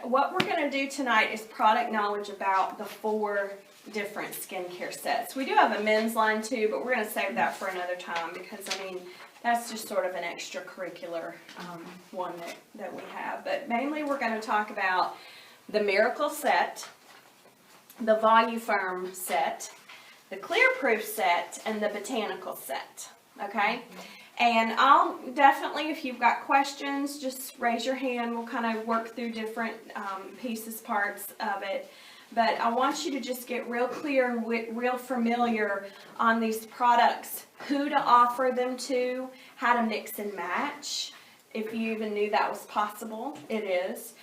what we're going to do tonight is product knowledge about the 4 different skincare sets. We do have a men's line too, but we're going to save that for another time because, I mean, that's just sort of an extracurricular one that we have. But mainly we're going to talk about the Miracle set, the Voluform set, the Clear Proof set, and the Botanical set, okay? And I'll definitely, if you've got questions, just raise your hand. We'll kind of work through different parts of it. But I want you to just get real clear and real familiar on these products, who to offer them to, how to mix and match, if you even knew that was possible. It is.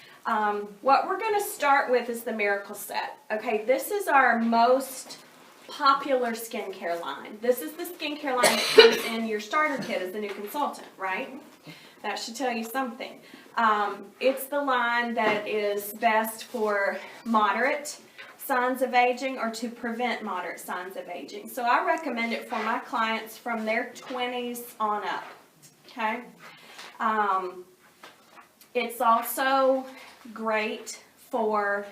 What we're going to start with is the Miracle set. Okay, this is our most popular skincare line. This is the skincare line that comes in your starter kit as a new consultant, right? That should tell you something. It's the line that is best for moderate signs of aging or to prevent moderate signs of aging. So I recommend it for my clients from their 20s on up, okay? It's also great for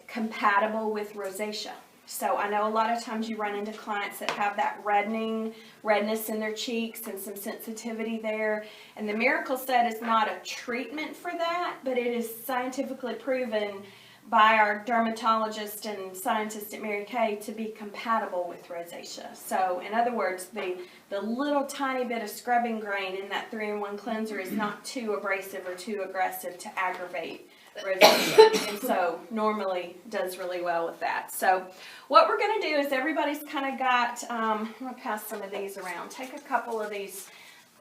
compatible with rosacea. So I know a lot of times you run into clients that have that redness in their cheeks and some sensitivity there. And the Miracle set is not a treatment for that, but it is scientifically proven by our dermatologist and scientist at Mary Kay to be compatible with rosacea. So in other words, the little tiny bit of scrubbing grain in that 3-in-1 cleanser is not too abrasive or too aggressive to aggravate rosacea, and so normally does really well with that. So what we're going to do is everybody's kind of got, I'm going to pass some of these around. Take a couple of these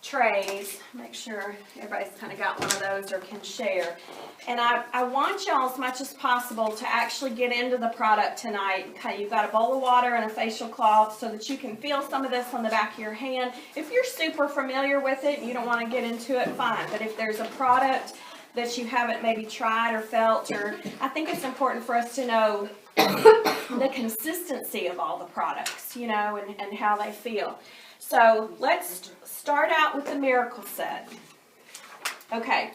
trays, make sure everybody's kind of got one of those or can share. And I want y'all as much as possible to actually get into the product tonight. Okay, you've got a bowl of water and a facial cloth so that you can feel some of this on the back of your hand. If you're super familiar with it and you don't want to get into it, fine. But if there's a product that you haven't maybe tried or felt, or I think it's important for us to know the consistency of all the products, you know, and how they feel. So let's start out with the Miracle set. Okay,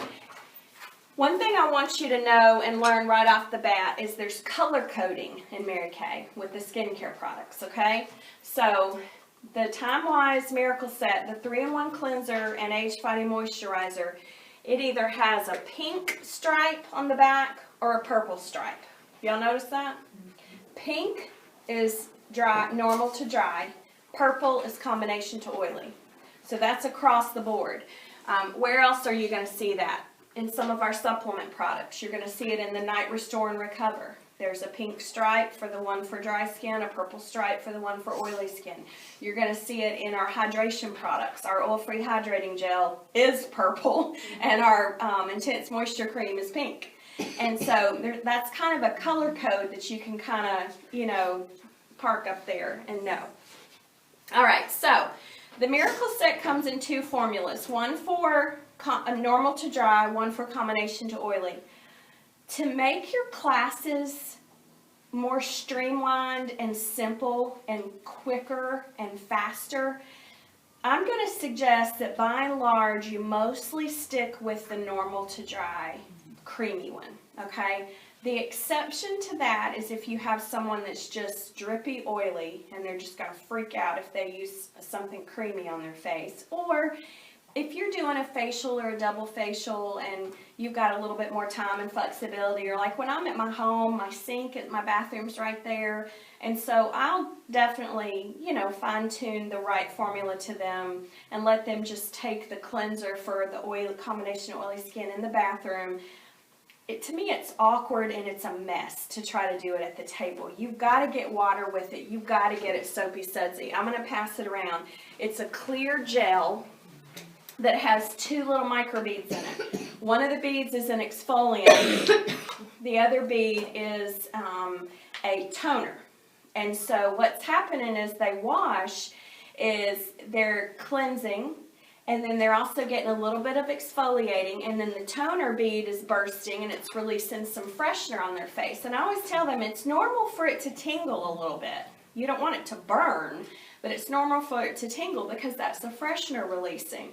one thing I want you to know and learn right off the bat is there's color coding in Mary Kay with the skincare products, okay? So the Time-Wise Miracle set, the 3-in-1 cleanser and age-fighting moisturizer, it either has a pink stripe on the back or a purple stripe. Y'all notice that? Pink is dry, normal to dry. Purple is combination to oily. So that's across the board. Where else are you going to see that? In some of our supplement products. You're going to see it in the Night Restore and Recover. There's a pink stripe for the one for dry skin, a purple stripe for the one for oily skin. You're going to see it in our hydration products. Our oil-free hydrating gel is purple, and our Intense Moisture Cream is pink. And so that's kind of a color code that you can kind of, you know, park up there and know. All right, so the Miracle set comes in 2 formulas. One for a normal to dry, one for combination to oily. To make your classes more streamlined and simple and quicker and faster, I'm going to suggest that by and large you mostly stick with the normal to dry creamy one, okay? The exception to that is if you have someone that's just drippy oily and they're just going to freak out if they use something creamy on their face, or if you're doing a facial or a double facial and you've got a little bit more time and flexibility, or like when I'm at my home, my sink at my bathroom's right there, and so I'll definitely, you know, fine-tune the right formula to them and let them just take the cleanser for the oily combination of oily skin in the bathroom. To me, it's awkward and it's a mess to try to do it at the table. You've got to get water with it. You've got to get it soapy sudsy. I'm going to pass it around. It's a clear gel that has 2 little microbeads in it. One of the beads is an exfoliant. The other bead is a toner. And so what's happening as they wash is they're cleansing, and then they're also getting a little bit of exfoliating, and then the toner bead is bursting and it's releasing some freshener on their face. And I always tell them it's normal for it to tingle a little bit. You don't want it to burn, but it's normal for it to tingle because that's the freshener releasing.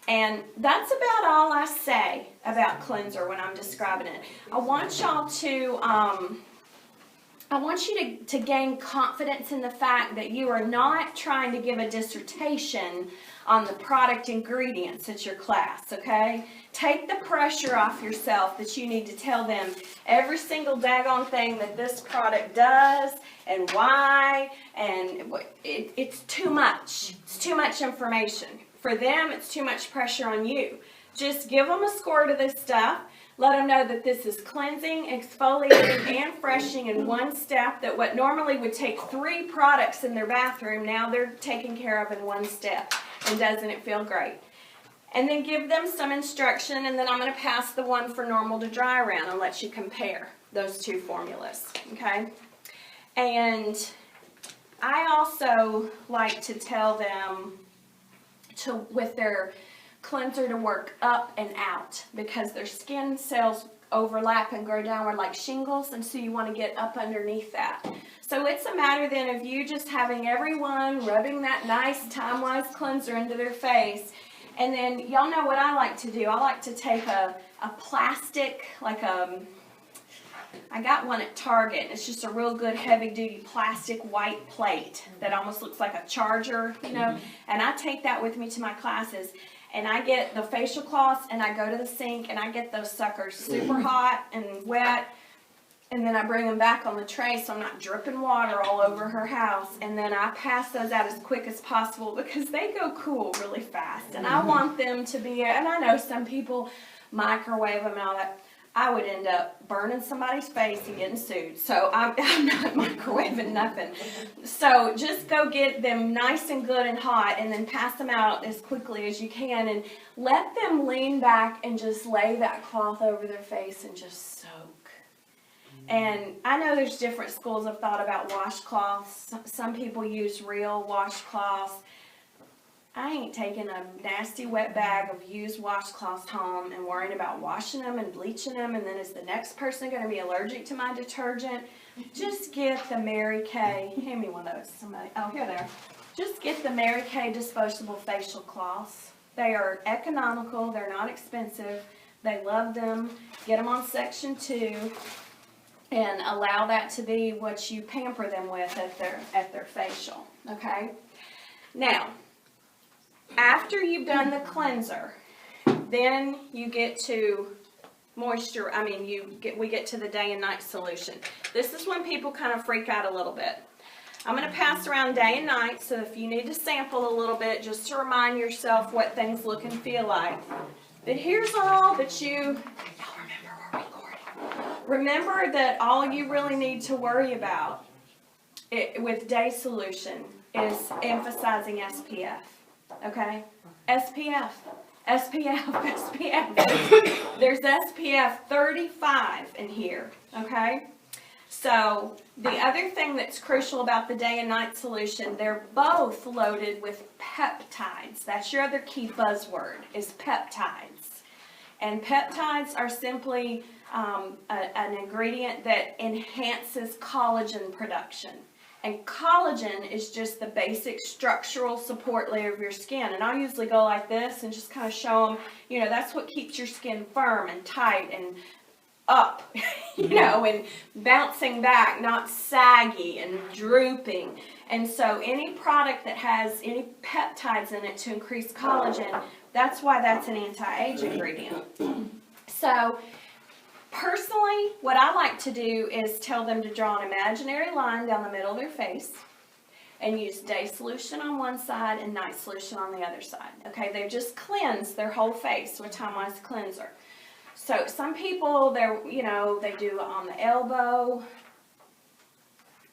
And that's about all I say about cleanser when I'm describing it. I want y'all to, I want you to gain confidence in the fact that you are not trying to give a dissertation on the product ingredients at your class, okay? Take the pressure off yourself that you need to tell them every single daggone thing that this product does and why, and it's too much. It's too much information. For them, it's too much pressure on you. Just give them a squirt of this stuff. Let them know that this is cleansing, exfoliating, and freshening in one step, that what normally would take 3 products in their bathroom, now they're taken care of in one step. And doesn't it feel great? And then give them some instruction, and then I'm going to pass the one for normal to dry around and let you compare those 2 formulas, okay? And I also like to tell them with their cleanser to work up and out, because their skin cells overlap and grow downward like shingles, and so you want to get up underneath that. So it's a matter then of you just having everyone rubbing that nice time-wise cleanser into their face. And then y'all know what I like to do. I like to take a plastic, like I got one at Target. It's just a real good heavy-duty plastic white plate that almost looks like a charger, you know. And I take that with me to my classes. And I get the facial cloths, and I go to the sink, and I get those suckers super hot and wet. And then I bring them back on the tray so I'm not dripping water all over her house. And then I pass those out as quick as possible because they go cool really fast. And I want them to be, and I know some people microwave them and all that. I would end up burning somebody's face and getting sued. So I'm not microwaving nothing. So just go get them nice and good and hot, and then pass them out as quickly as you can, and let them lean back and just lay that cloth over their face and just soak. And I know there's different schools of thought about washcloths. Some people use real washcloths. I ain't taking a nasty wet bag of used washcloths home and worrying about washing them and bleaching them, and then is the next person going to be allergic to my detergent? Just get the Mary Kay. Hand me one of those. Somebody. Oh, here they are. Just get the Mary Kay disposable facial cloths. They are economical. They're not expensive. They love them. Get them on Section 2. And allow that to be what you pamper them with at their facial, okay? Now, after you've done the cleanser, then you get to we get to the day and night solution. This is when people kind of freak out a little bit. I'm going to pass around day and night, so if you need to sample a little bit, just to remind yourself what things look and feel like. But here's all that you... Remember that all you really need to worry about with day solution is emphasizing SPF, okay? SPF. There's SPF 35 in here, okay? So the other thing that's crucial about the day and night solution, they're both loaded with peptides. That's your other key buzzword, is peptides. And peptides are simply an ingredient that enhances collagen production. And collagen is just the basic structural support layer of your skin. And I usually go like this and just kind of show them, you know, that's what keeps your skin firm and tight and up, you know, and bouncing back, not saggy and drooping. And so any product that has any peptides in it to increase collagen, that's why that's an anti-age ingredient. So personally, what I like to do is tell them to draw an imaginary line down the middle of their face and use day solution on one side and night solution on the other side. Okay, they just cleanse their whole face with Time-Wise cleanser. So some people, they do it on the elbow.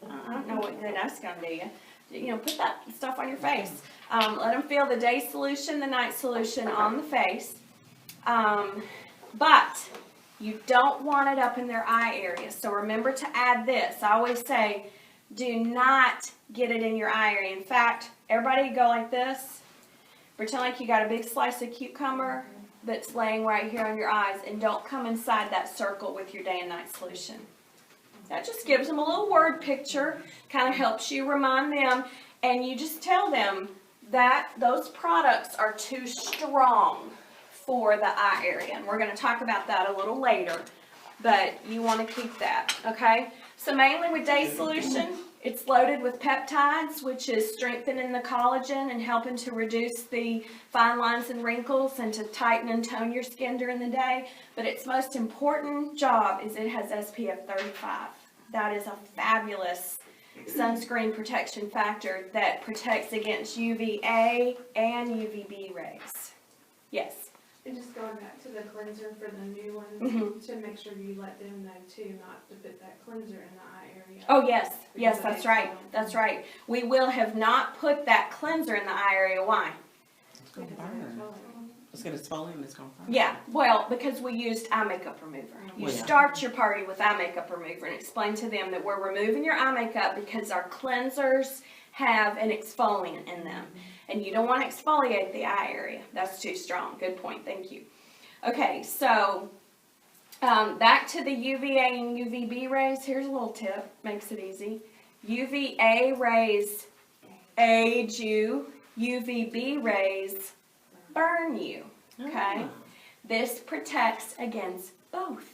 I don't know what that's going to do you. You know, put that stuff on your face. Let them feel the day solution, the night solution on the face. But you don't want it up in their eye area. So remember to add this. I always say, do not get it in your eye area. In fact, everybody go like this. Pretend like you got a big slice of cucumber that's laying right here on your eyes, and don't come inside that circle with your day and night solution. That just gives them a little word picture, kind of helps you remind them, and you just tell them, those products are too strong for the eye area. And we're going to talk about that a little later, but you want to keep that, okay? So mainly with Day Solution, it's loaded with peptides, which is strengthening the collagen and helping to reduce the fine lines and wrinkles and to tighten and tone your skin during the day. But its most important job is it has SPF 35. That is a fabulous sunscreen protection factor that protects against UVA and UVB rays. Yes. And just going back to the cleanser for the new ones, to make sure you let them know too, not to put that cleanser in the eye area. Oh yes, yes, that's right, that's right. We will have not put that cleanser in the eye area. Why? It's going to burn. It's going to swell and it's going to burn. Yeah, well, because we used eye makeup remover. You Well, yeah. start your party with eye makeup remover and explain to them that we're removing your eye makeup because our cleansers have an exfoliant in them. And you don't want to exfoliate the eye area. That's too strong. Good point. Thank you. Okay, so back to the UVA and UVB rays. Here's a little tip. Makes it easy. UVA rays age you. UVB rays burn you. Okay? This protects against both.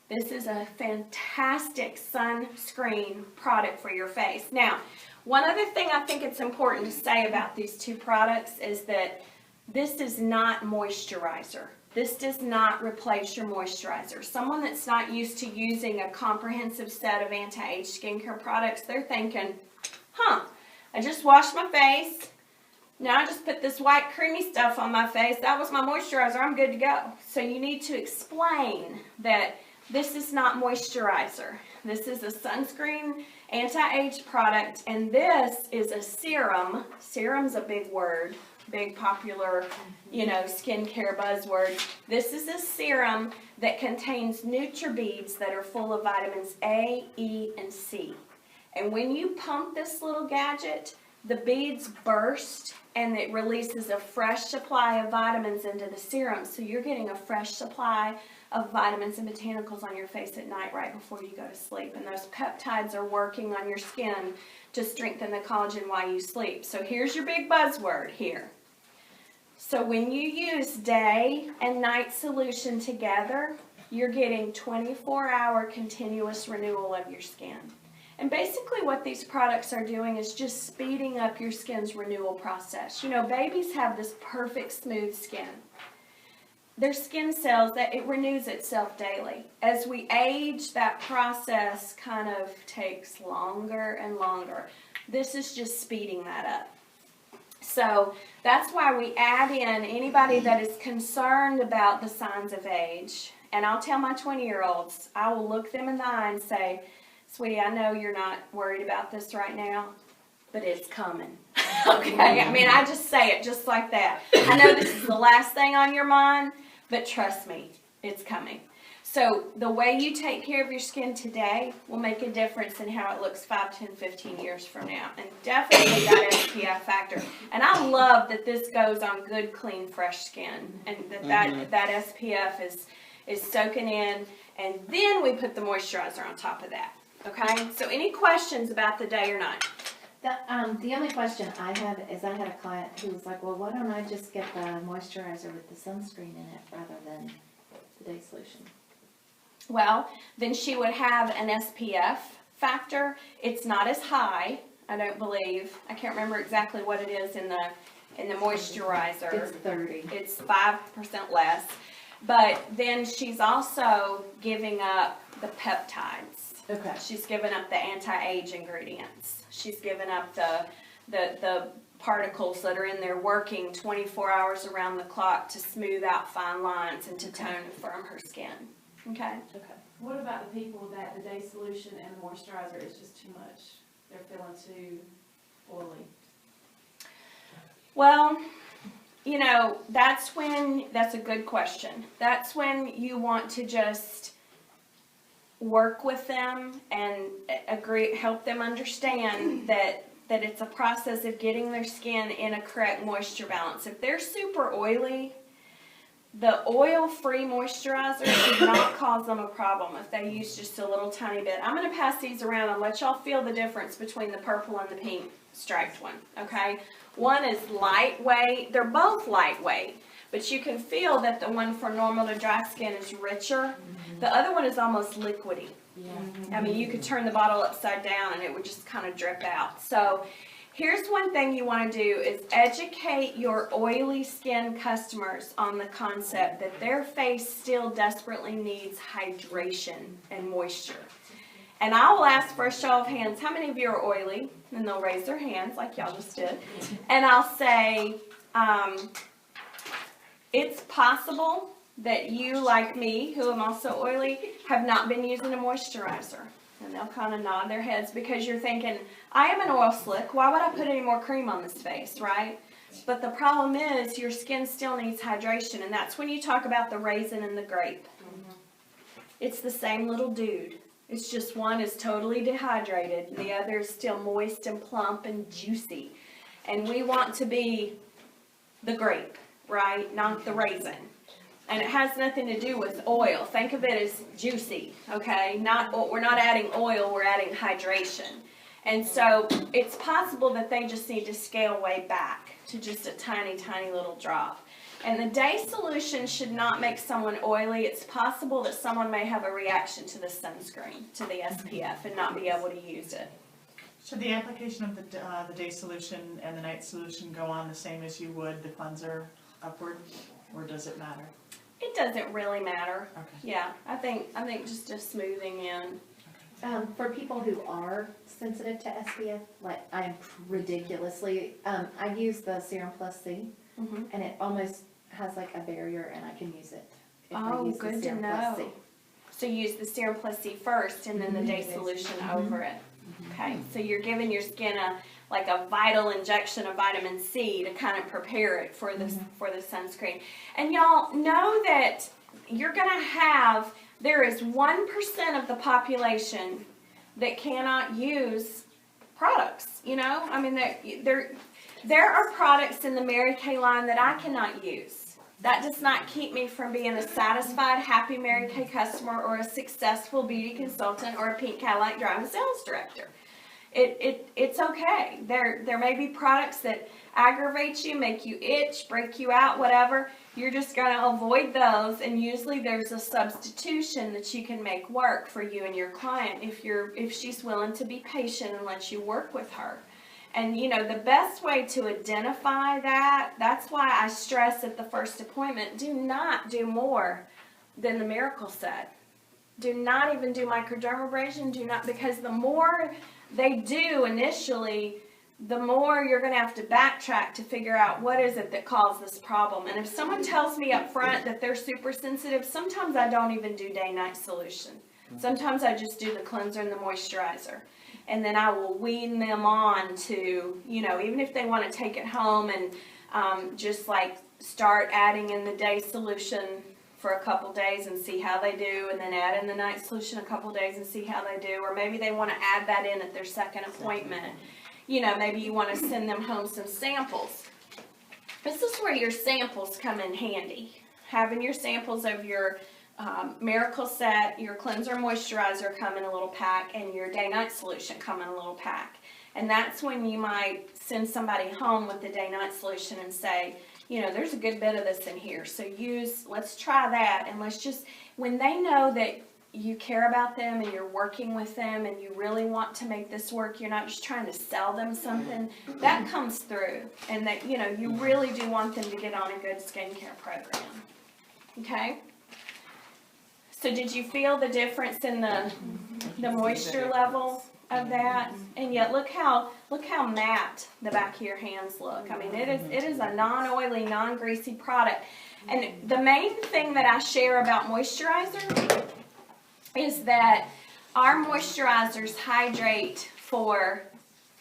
This is a fantastic sunscreen product for your face. Now, one other thing I think it's important to say about these two products is that this is not moisturizer. This does not replace your moisturizer. Someone that's not used to using a comprehensive set of anti-age skincare products, they're thinking, I just washed my face. Now I just put this white creamy stuff on my face. That was my moisturizer. I'm good to go. So you need to explain that this is not moisturizer. This is a sunscreen anti-age product, and this is a serum. Serum's a big word, big popular, skincare buzzword. This is a serum that contains NutriBeads that are full of vitamins A, E, and C. And when you pump this little gadget, the beads burst and it releases a fresh supply of vitamins into the serum. So you're getting a fresh supply of vitamins and botanicals on your face at night right before you go to sleep. And those peptides are working on your skin to strengthen the collagen while you sleep. So here's your big buzzword here. So when you use day and night solution together, you're getting 24-hour continuous renewal of your skin. And basically what these products are doing is just speeding up your skin's renewal process. Babies have this perfect smooth skin. Their skin cells, it renews itself daily. As we age, that process kind of takes longer and longer. This is just speeding that up. So that's why we add in anybody that is concerned about the signs of age. And I'll tell my 20-year-olds, I will look them in the eye and say, sweetie, I know you're not worried about this right now, but it's coming. Okay? I just say it just like that. I know this is the last thing on your mind, but trust me, it's coming. So the way you take care of your skin today will make a difference in how it looks 5, 10, 15 years from now. And definitely that SPF factor. And I love that this goes on good, clean, fresh skin. And that SPF is soaking in. And then we put the moisturizer on top of that. Okay, so any questions about the day or night? The only question I had is I had a client who was like, well, why don't I just get the moisturizer with the sunscreen in it rather than the Day Solution? Well, then she would have an SPF factor. It's not as high, I don't believe. I can't remember exactly what it is in the moisturizer. It's 30. It's 5% less. But then she's also giving up the peptides. Okay. She's given up the anti-age ingredients. She's given up the particles that are in there working 24 hours around the clock to smooth out fine lines and to tone and firm her skin. Okay? Okay. What about the people that the Day Solution and the moisturizer is just too much? They're feeling too oily. Well, that's a good question. That's when you want to just work with them and help them understand that it's a process of getting their skin in a correct moisture balance. If they're super oily, the oil-free moisturizer does not cause them a problem if they use just a little tiny bit. I'm going to pass these around and let y'all feel the difference between the purple and the pink. striped one, okay? One is lightweight, they're both lightweight, but you can feel that the one for normal to dry skin is richer. The other one is almost liquidy. Yeah. I mean, you could turn the bottle upside down and it would just kind of drip out. So here's one thing you want to do is educate your oily skin customers on the concept that their face still desperately needs hydration and moisture. And I will ask for a show of hands, how many of you are oily? And they'll raise their hands like y'all just did. And I'll say, it's possible that you, like me, who am also oily, have not been using a moisturizer. And they'll kind of nod their heads because you're thinking, I am an oil slick, why would I put any more cream on this face, right? But the problem is your skin still needs hydration, and that's when you talk about the raisin and the grape. It's the same little dude. It's just one is totally dehydrated, and the other is still moist and plump and juicy. And we want to be the grape, right? Not the raisin. And it has nothing to do with oil. Think of it as juicy, okay? We're not adding oil, we're adding hydration. And so it's possible that they just need to scale way back to just a tiny, tiny little drop. And the day solution should not make someone oily. It's possible that someone may have a reaction to the sunscreen, to the SPF, and not be able to use it. Should the application of the day solution and the night solution go on the same as you would the cleanser upward, or does it matter? It doesn't really matter. Okay. Yeah, I think just a smoothing in. For people who are sensitive to SPF, like I am ridiculously, I use the Serum Plus C, Mhm. and it almost has like a barrier, and I can use it. If I Oh, use the good to Serum Plus C. know. So use the Serum Plus C first, and then the day solution over it. Okay, so you're giving your skin a vital injection of vitamin C to kind of prepare it for the sunscreen. And y'all know that you're gonna have, there is 1% of the population that cannot use products. You know, I mean, there are products in the Mary Kay line that I cannot use. That does not keep me from being a satisfied, happy Mary Kay customer or a successful beauty consultant or a pink Cadillac driving sales director. It's okay. There may be products that aggravate you, make you itch, break you out, whatever. You're just going to avoid those, and usually there's a substitution that you can make work for you and your client if she's willing to be patient and let you work with her. And you know, the best way to identify that's why I stress at the first appointment, do not do more than the Miracle said. Do not even do microdermabrasion, because the more they do initially, the more you're going to have to backtrack to figure out what is it that caused this problem. And if someone tells me up front that they're super sensitive, sometimes I don't even do day-night solution. Sometimes I just do the cleanser and the moisturizer. And then I will wean them on to, you know, even if they want to take it home and just like start adding in the day solution for a couple days and see how they do, and then add in the night solution a couple days and see how they do, or maybe they want to add that in at their second appointment. You know, maybe you want to send them home some samples. This is where your samples come in handy. Having your samples of your Miracle Set, your cleanser moisturizer come in a little pack, and your day-night solution come in a little pack. And that's when you might send somebody home with the day-night solution and say, you know, there's a good bit of this in here, so let's try that, and let's just, when they know that you care about them and you're working with them and you really want to make this work, you're not just trying to sell them something, that comes through, and that, you know, you really do want them to get on a good skincare program. Okay? So did you feel the difference in the moisture level of that? And yet look how matte the back of your hands look. I mean, it is a non-oily, non-greasy product. And the main thing that I share about moisturizer is that our moisturizers hydrate for,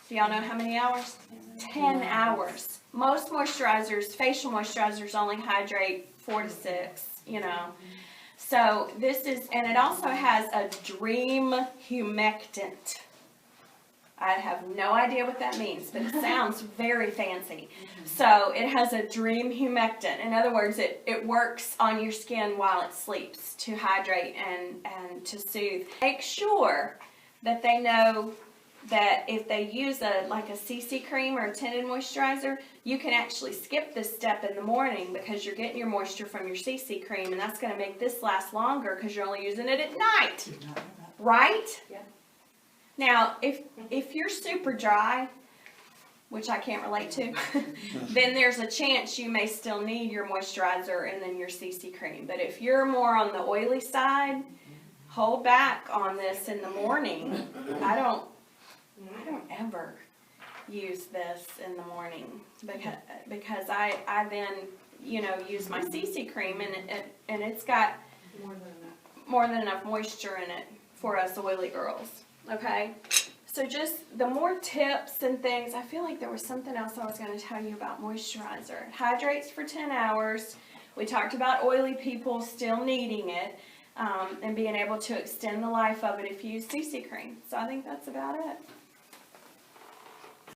do y'all know how many hours? 10 hours. Most moisturizers, facial moisturizers, only hydrate 4 to 6, you know. So this is, and it also has a dream humectant. I have no idea what that means, but it sounds very fancy. So it has a dream humectant. In other words, it works on your skin while it sleeps to hydrate and to soothe. Make sure that they know that if they use like a CC cream or a tinted moisturizer, you can actually skip this step in the morning because you're getting your moisture from your CC cream, and that's gonna make this last longer because you're only using it at night, Did not know that. right? Yeah. Now, if you're super dry, which I can't relate to, then there's a chance you may still need your moisturizer and then your CC cream. But if you're more on the oily side, hold back on this in the morning. I don't ever use this in the morning because I then, you know, use my CC cream and it's got more than enough moisture in it for us oily girls, okay? So just the more tips and things, I feel like there was something else I was going to tell you about moisturizer. It hydrates for 10 hours. We talked about oily people still needing it and being able to extend the life of it if you use CC cream. So I think that's about it.